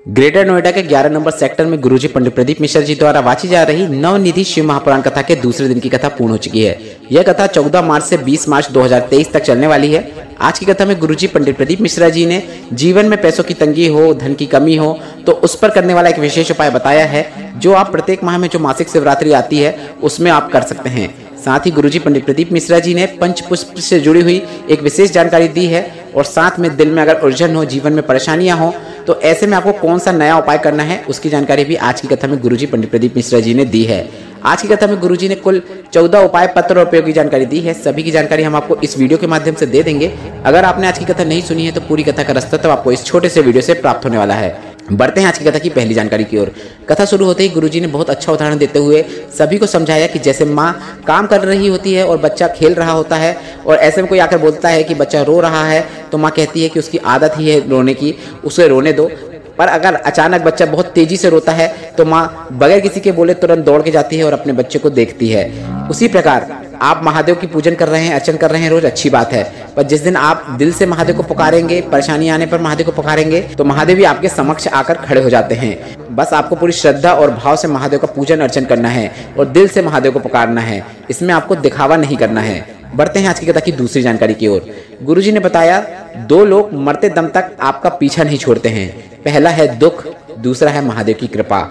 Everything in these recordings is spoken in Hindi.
ग्रेटर नोएडा के 11 नंबर सेक्टर में गुरुजी पंडित प्रदीप मिश्रा जी द्वारा वाची जा रही नवनिधि शिव महापुराण कथा के दूसरे दिन की कथा पूर्ण हो चुकी है। यह कथा 14 मार्च से 20 मार्च 2023 तक चलने वाली है। आज की कथा में गुरुजी पंडित प्रदीप मिश्रा जी ने जीवन में पैसों की तंगी हो, धन की कमी हो तो उस पर करने वाला एक विशेष उपाय बताया है, जो आप प्रत्येक माह में जो मासिक शिवरात्रि आती है उसमें आप कर सकते हैं। साथ ही गुरुजी पंडित प्रदीप मिश्रा जी ने पंचपुष्प से जुड़ी हुई एक विशेष जानकारी दी है और साथ में दिल में अगर उलझन हो, जीवन में परेशानियां हो तो ऐसे में आपको कौन सा नया उपाय करना है उसकी जानकारी भी आज की कथा में गुरुजी पंडित प्रदीप मिश्रा जी ने दी है। आज की कथा में गुरुजी ने कुल 14 उपाय पत्र और उपयोगी जानकारी दी है। सभी की जानकारी हम आपको इस वीडियो के माध्यम से दे देंगे। अगर आपने आज की कथा नहीं सुनी है तो पूरी कथा का रास्ता तो आपको इस छोटे से वीडियो से प्राप्त होने वाला है। बढ़ते हैं आज की कथा की पहली जानकारी की ओर। कथा शुरू होते ही गुरुजी ने बहुत अच्छा उदाहरण देते हुए सभी को समझाया कि जैसे माँ काम कर रही होती है और बच्चा खेल रहा होता है और ऐसे में कोई आकर बोलता है कि बच्चा रो रहा है तो माँ कहती है कि उसकी आदत ही है रोने की, उसे रोने दो। पर अगर अचानक बच्चा बहुत तेजी से रोता है तो माँ बगैर किसी के बोले तुरंत दौड़ के जाती है और अपने बच्चे को देखती है। उसी प्रकार आप महादेव की पूजन कर रहे हैं, अर्चन कर रहे हैं रोज, अच्छी बात है, पर जिस दिन आप दिल से महादेव को पुकारेंगे, परेशानी आने पर महादेव को पुकारेंगे तो महादेव भी आपके समक्ष आकर खड़े हो जाते हैं। बस आपको पूरी श्रद्धा और भाव से महादेव का पूजन अर्चन करना है और दिल से महादेव को पुकारना है। इसमें आपको दिखावा नहीं करना है। बढ़ते हैं आज की कथा की दूसरी जानकारी की ओर। गुरुजी ने बताया 2 लोग मरते दम तक आपका पीछा नहीं छोड़ते हैं। पहला है दुख, दूसरा है महादेव की कृपा।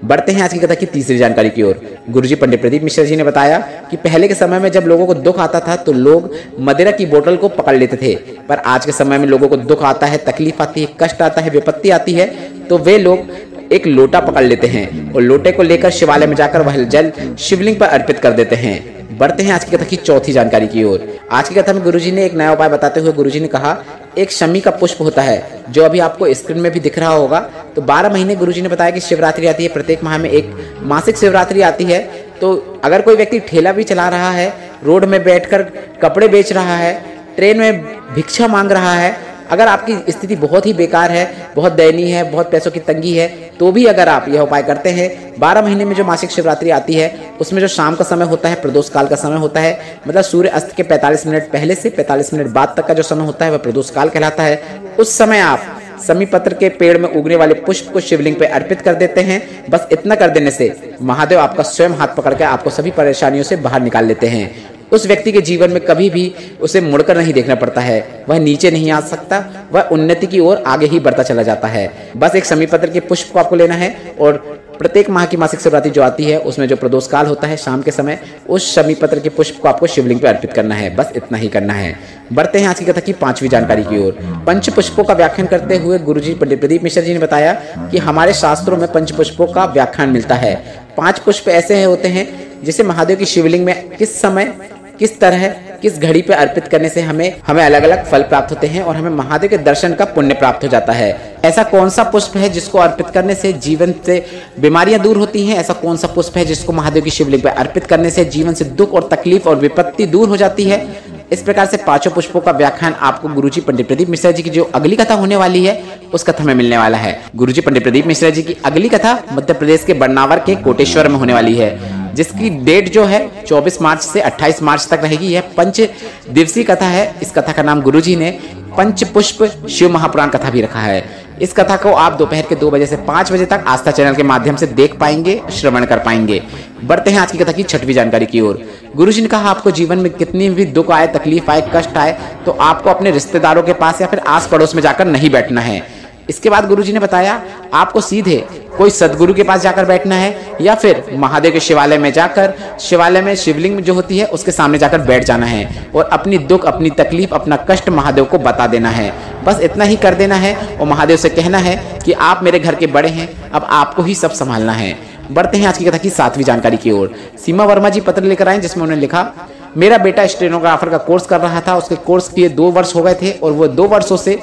बढ़ते हैं आज की कथा की तीसरी जानकारी की ओर। गुरुजी पंडित प्रदीप मिश्रा जी ने बताया कि पहले के समय में जब लोगों को दुख आता था तो लोग मदिरा की बोतल को पकड़ लेते थे, पर आज के समय में लोगों को दुख आता है, तकलीफ आती है, कष्ट आता है, विपत्ति आती है तो वे लोग एक लोटा पकड़ लेते हैं और लोटे को लेकर शिवालय में जाकर वह जल शिवलिंग पर अर्पित कर देते हैं। बढ़ते हैं आज की कथा की चौथी जानकारी की ओर। आज की कथा में गुरुजी ने एक नया उपाय बताते हुए गुरुजी ने कहा, एक शमी का पुष्प होता है जो अभी आपको स्क्रीन में भी दिख रहा होगा। तो 12 महीने गुरुजी ने बताया कि शिवरात्रि आती है, प्रत्येक माह में एक मासिक शिवरात्रि आती है। तो अगर कोई व्यक्ति ठेला भी चला रहा है, रोड में बैठकर कपड़े बेच रहा है, ट्रेन में भिक्षा मांग रहा है, अगर आपकी स्थिति बहुत ही बेकार है, बहुत दयनीय है, बहुत पैसों की तंगी है, तो भी अगर आप यह उपाय करते हैं, 12 महीने में जो मासिक शिवरात्रि आती है उसमें जो शाम का समय होता है, प्रदोष काल का समय होता है, मतलब सूर्य अस्त के 45 मिनट पहले से 45 मिनट बाद तक का जो समय होता है वह प्रदोष काल कहलाता है। उस समय आप समी पत्र के पेड़ में उगने वाले पुष्प को शिवलिंग पे अर्पित कर देते हैं। बस इतना कर देने से महादेव आपका स्वयं हाथ पकड़ के आपको सभी परेशानियों से बाहर निकाल लेते हैं। उस व्यक्ति के जीवन में कभी भी उसे मुड़कर नहीं देखना पड़ता है, वह नीचे नहीं आ सकता, वह उन्नति की ओर आगे ही बढ़ता चला जाता है। बस एक समी पत्र के पुष्प को आपको लेना है और प्रत्येक माह की मासिक शिवरात्रि जो आती है उसमें जो प्रदोष काल होता है शाम के समय, उस समी पत्र के पुष्प को आपको शिवलिंग पर अर्पित करना है। बस इतना ही करना है। बढ़ते हैं आज की कथा की 5वीं जानकारी की ओर। पंच पुष्पों का व्याख्यान करते हुए गुरुजी पंडित प्रदीप मिश्रा जी ने बताया कि हमारे शास्त्रों में पंच पुष्पों का व्याख्यान मिलता है। 5 पुष्प ऐसे होते हैं जिसे महादेव की शिवलिंग में किस समय, किस तरह, किस घड़ी पे अर्पित करने से हमें अलग अलग फल प्राप्त होते हैं और हमें महादेव के दर्शन का पुण्य प्राप्त हो जाता है। ऐसा कौन सा पुष्प है जिसको अर्पित करने से जीवन से बीमारियां दूर होती हैं? ऐसा कौन सा पुष्प है जिसको महादेव की शिवलिंग पे अर्पित करने से जीवन से दुख और तकलीफ और विपत्ति दूर हो जाती है? इस प्रकार से 5 पुष्पों का व्याख्यान आपको गुरुजी पंडित प्रदीप मिश्रा जी की जो अगली कथा होने वाली है उस कथा में मिलने वाला है। गुरुजी पंडित प्रदीप मिश्रा जी की अगली कथा मध्य प्रदेश के बरनावर के कोटेश्वर में होने वाली है, जिसकी डेट जो है 24 मार्च से 28 मार्च तक रहेगी। यह 5 दिवसीय कथा है। इस कथा का नाम गुरुजी ने पंच पुष्प शिव महापुराण कथा भी रखा है। इस कथा को आप दोपहर के 2 बजे से 5 बजे तक आस्था चैनल के माध्यम से देख पाएंगे, श्रवण कर पाएंगे। बढ़ते हैं आज की कथा की 6वीं जानकारी की ओर। गुरुजी ने कहा, आपको जीवन में कितनी भी दुख आए, तकलीफ आए, कष्ट आए तो आपको अपने रिश्तेदारों के पास या फिर आस पड़ोस में जाकर नहीं बैठना है। इसके बाद गुरुजी ने बताया आपको सीधे कोई सदगुरु के पास जाकर बैठना है या फिर महादेव के शिवालय में जाकर, शिवालय में शिवलिंग जो होती है उसके सामने जाकर बैठ जाना है और अपनी दुख, अपनी तकलीफ, अपना कष्ट महादेव को बता देना है। बस इतना ही कर देना है और महादेव से कहना है कि आप मेरे घर के बड़े हैं, अब आपको ही सब संभालना है। बढ़ते हैं आज की कथा की 7वीं जानकारी की ओर। सीमा वर्मा जी पत्र लेकर आए जिसमें उन्होंने लिखा, मेरा बेटा स्टेनोग्राफर का कोर्स कर रहा था, उसके कोर्स किए 2 वर्ष हो गए थे और वो 2 वर्षों से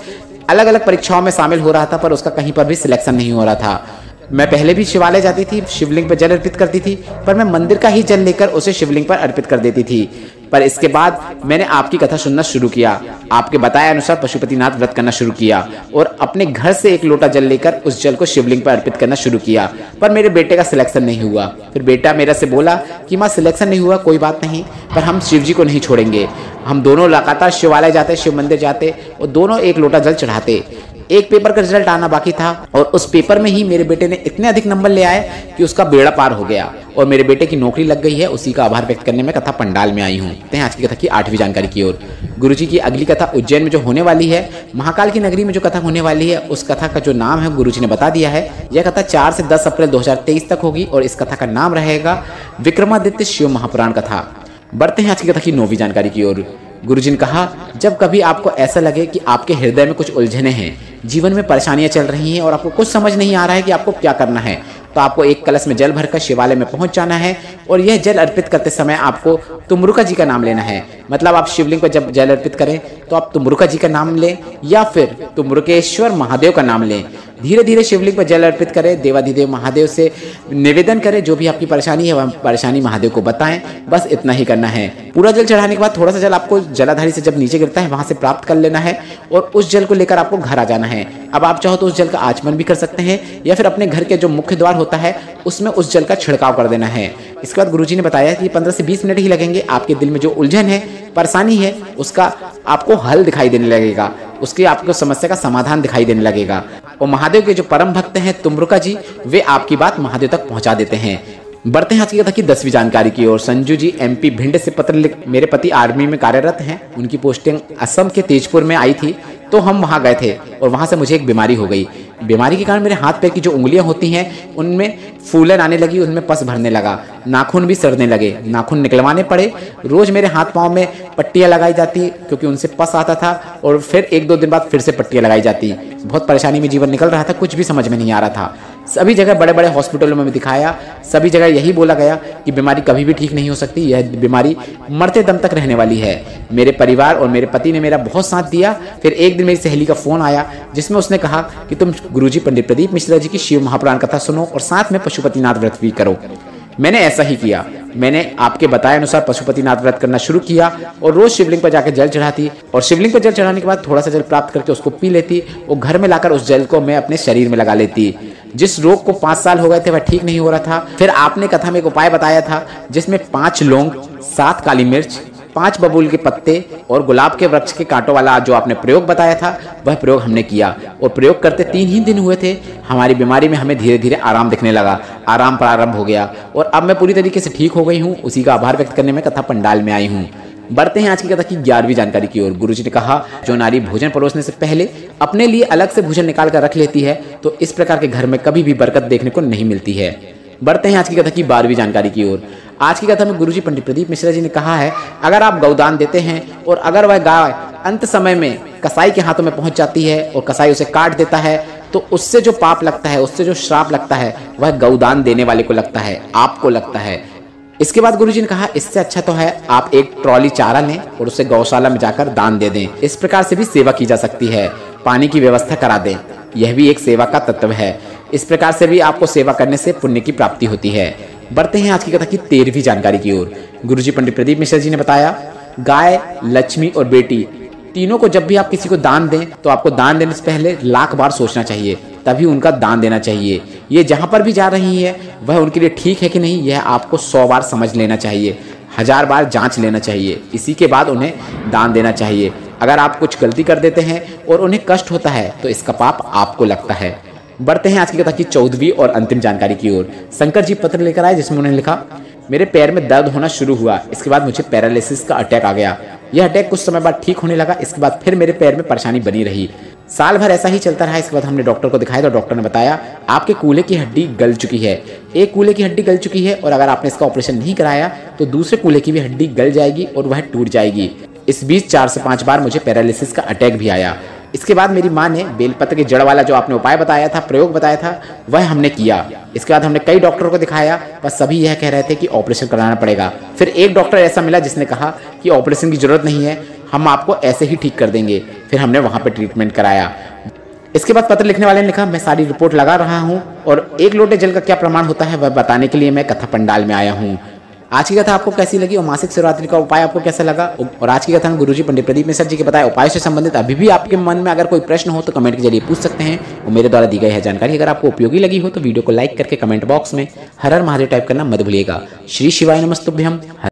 अलग अलग परीक्षाओं में शामिल हो रहा था, पर उसका कहीं पर भी सिलेक्शन नहीं हो रहा था। मैं पहले भी शिवालय जाती थी, शिवलिंग पर जल अर्पित करती थी, पर मैं मंदिर का ही जल लेकर उसे शिवलिंग पर अर्पित कर देती थी। पर इसके बाद मैंने आपकी कथा सुनना शुरू किया, आपके बताए अनुसार पशुपतिनाथ व्रत करना शुरू किया और अपने घर से 1 लोटा जल लेकर उस जल को शिवलिंग पर अर्पित करना शुरू किया, पर मेरे बेटे का सिलेक्शन नहीं हुआ। फिर बेटा मेरा से बोला कि माँ सिलेक्शन नहीं हुआ कोई बात नहीं, पर हम शिव जी को नहीं छोड़ेंगे। हम दोनों लगातार शिवालय जाते, शिव मंदिर जाते और दोनों 1 लोटा जल चढ़ाते। एक पेपर का रिजल्ट आना बाकी था और उस पेपर में ही मेरे बेटे ने इतने अधिक नंबर ले आए कि उसका बेड़ा पार हो गया और मेरे बेटे की नौकरी लग गई है। उसी का आभार व्यक्त करने में कथा पंडाल में आई हूँ। आज की कथा की 8वीं जानकारी की ओर। गुरुजी की अगली कथा उज्जैन में जो होने वाली है, महाकाल की नगरी में जो कथा होने वाली है, उस कथा का जो नाम है गुरुजी ने बता दिया है। यह कथा 4 से 10 अप्रैल 2023 तक होगी और इस कथा का नाम रहेगा विक्रमादित्य शिव महापुराण कथा। बढ़ते हैं आज की कथा की 9वीं जानकारी की ओर। गुरुजी ने कहा, जब कभी आपको ऐसा लगे कि आपके हृदय में कुछ उलझने हैं, जीवन में परेशानियां चल रही हैं और आपको कुछ समझ नहीं आ रहा है कि आपको क्या करना है, तो आपको एक कलश में जल भरकर शिवालय में पहुंच जाना है और यह जल अर्पित करते समय आपको तुमरुका जी का नाम लेना है। मतलब आप शिवलिंग पर जब जल अर्पित करें तो आप तुमरुका जी का नाम लें या फिर तुमरुकेश्वर महादेव का नाम लें। धीरे धीरे शिवलिंग पर जल अर्पित करें, देवाधिदेव महादेव से निवेदन करें, जो भी आपकी परेशानी है वह परेशानी महादेव को बताएं। बस इतना ही करना है। पूरा जल चढ़ाने के बाद थोड़ा सा जल आपको जलाधारी से जब नीचे गिरता है वहां से प्राप्त कर लेना है और उस जल को लेकर आपको घर आ जाना है। अब आप चाहो तो उस जल का आचमन भी कर सकते हैं या फिर अपने घर के जो मुख्य द्वार होता है उसमें उस जल का छिड़काव कर देना है। इसके बाद गुरुजी ने बताया कि 15 से 20 मिनट ही लगेंगे। आपके दिल में जो उलझन है, परेशानी है, उसका आपको हल दिखाई देने लगेगा, उसकी आपको समस्या का समाधान दिखाई देने लगेगा। और महादेव के जो परम भक्त हैं तुमरुका जी, वे आपकी बात महादेव तक पहुंचा देते हैं। बढ़ते हैं आज की कथा की 10वीं जानकारी की ओर। संजू जी MP भिंड से पत्र लिख, मेरे पति आर्मी में कार्यरत हैं, उनकी पोस्टिंग असम के तेजपुर में आई थी, तो हम वहां गए थे और वहां से मुझे एक बीमारी हो गई। बीमारी के कारण मेरे हाथ पैर की जो उंगलियां होती हैं उनमें फूलन आने लगी, उनमें पस भरने लगा, नाखून भी सड़ने लगे, नाखून निकलवाने पड़े। रोज मेरे हाथ पांव में पट्टियां लगाई जाती क्योंकि उनसे पस आता था और फिर 1-2 दिन बाद फिर से पट्टियां लगाई जाती। बहुत परेशानी में जीवन निकल रहा था, कुछ भी समझ में नहीं आ रहा था। सभी जगह बड़े बड़े हॉस्पिटलों में दिखाया, सभी जगह यही बोला गया कि बीमारी कभी भी ठीक नहीं हो सकती, यह बीमारी मरते दम तक रहने वाली है। मेरे परिवार और मेरे पति ने मेरा बहुत साथ दिया। फिर एक दिन मेरी सहेली का फोन आया जिसमें उसने कहा कि तुम गुरुजी पंडित प्रदीप मिश्रा जी की शिव महापुराण कथा सुनो और साथ में पशुपतिनाथ व्रत भी करो। मैंने ऐसा ही किया। मैंने आपके बताए अनुसार पशुपतिनाथ व्रत करना शुरू किया और रोज शिवलिंग पर जाकर जल चढ़ाती और शिवलिंग पर जल चढ़ाने के बाद थोड़ा सा जल प्राप्त करके उसको पी लेती और घर में लाकर उस जल को मैं अपने शरीर में लगा लेती। जिस रोग को 5 साल हो गए थे वह ठीक नहीं हो रहा था। फिर आपने कथा में एक उपाय बताया था जिसमें 5 लौंग, 7 काली मिर्च, 5 बबूल के पत्ते और गुलाब के वृक्ष के कांटों वाला जो आपने प्रयोग बताया था वह प्रयोग हमने किया और प्रयोग करते 3 ही दिन हुए थे। हमारी बीमारी में हमें धीरे धीरे आराम दिखने लगा, आराम प्रारंभ हो गया और अब मैं पूरी तरीके से ठीक हो गई हूँ। उसी का आभार व्यक्त करने में कथा पंडाल में आई हूँ। बढ़ते हैं आज की कथा की 11वीं जानकारी की ओर। गुरुजी ने कहा, जो नारी भोजन परोसने से पहले अपने लिए अलग से भोजन निकाल कर रख लेती है तो इस प्रकार के घर में कभी भी बरकत देखने को नहीं मिलती है। बढ़ते हैं आज की कथा की 12वीं जानकारी की ओर। आज की कथा में गुरुजी पंडित प्रदीप मिश्रा जी ने कहा है, अगर आप गौदान देते हैं और अगर वह गाय अंत समय में कसाई के हाथों में पहुंच जाती है और कसाई उसे काट देता है तो उससे जो पाप लगता है, उससे जो श्राप लगता है वह गौदान देने वाले को लगता है, आपको लगता है। इसके बाद गुरुजी ने कहा, इससे अच्छा तो है आप एक ट्रॉली चारा लें और उसे गौशाला में जाकर दान दे दें। इस प्रकार से भी सेवा की जा सकती है। पानी की व्यवस्था करा दें, यह भी एक सेवा का तत्व है। इस प्रकार से भी आपको सेवा करने से पुण्य की प्राप्ति होती है। बढ़ते हैं आज की कथा की 13वीं जानकारी की ओर। गुरुजी पंडित प्रदीप मिश्रा जी ने बताया, गाय, लक्ष्मी और बेटी तीनों को जब भी आप किसी को दान दें तो आपको दान देने से पहले लाख बार सोचना चाहिए, तभी उनका दान देना चाहिए। ये जहां पर भी जा रही है वह उनके लिए ठीक है कि नहीं, यह आपको 100 बार समझ लेना चाहिए, 1000 बार जांच लेना चाहिए, इसी के बाद उन्हें दान देना चाहिए। अगर आप कुछ गलती कर देते हैं और उन्हें कष्ट होता है तो इसका पाप आपको लगता है। बढ़ते हैं आज की कथा की 14वीं और अंतिम जानकारी की ओर। शंकर जी पत्र लेकर आए जिसमें उन्होंने लिखा, मेरे पैर में दर्द होना शुरू हुआ, इसके बाद मुझे पैरालिसिस का अटैक आ गया। यह अटैक कुछ समय बाद ठीक होने लगा, इसके बाद फिर मेरे पैर में परेशानी बनी रही। साल भर ऐसा ही चलता रहा। इसके बाद हमने डॉक्टर को दिखाया तो डॉक्टर ने बताया, आपके कूल्हे की हड्डी गल चुकी है। एक कूल्हे की हड्डी गल चुकी है और अगर आपने इसका ऑपरेशन नहीं कराया तो दूसरे कूल्हे की भी हड्डी गल जाएगी और वह टूट जाएगी। इस बीच 4 से 5 बार मुझे पैरालिसिस का अटैक भी आया। इसके बाद मेरी माँ ने बेलपत्र के जड़ वाला जो आपने उपाय बताया था, प्रयोग बताया था, वह हमने किया। इसके बाद हमने कई डॉक्टरों को दिखाया, बस सभी यह कह रहे थे कि ऑपरेशन कराना पड़ेगा। फिर एक डॉक्टर ऐसा मिला जिसने कहा कि ऑपरेशन की जरूरत नहीं है, हम आपको ऐसे ही ठीक कर देंगे। फिर हमने वहां पे ट्रीटमेंट कराया। इसके बाद पत्र लिखने वाले ने लिखा, मैं सारी रिपोर्ट लगा रहा हूँ और 1 लोटे जल का क्या प्रमाण होता है वह बताने के लिए मैं कथा पंडाल में आया हूँ। आज की कथा आपको कैसी लगी और मासिक शिवरात्रि का उपाय आपको कैसा लगा? और आज की कथा में गुरुजी पंडित प्रदीप मिश्रा जी के बताए उपाय से संबंधित अभी भी आपके मन में अगर कोई प्रश्न हो तो कमेंट के जरिए पूछ सकते हैं और मेरे द्वारा दी गई है जानकारी अगर आपको उपयोगी लगी हो तो वीडियो को लाइक करके कमेंट बॉक्स में हर हर महादेव टाइप करना मत भूलिएगा। श्री शिवाय नमस्तुभ्यम।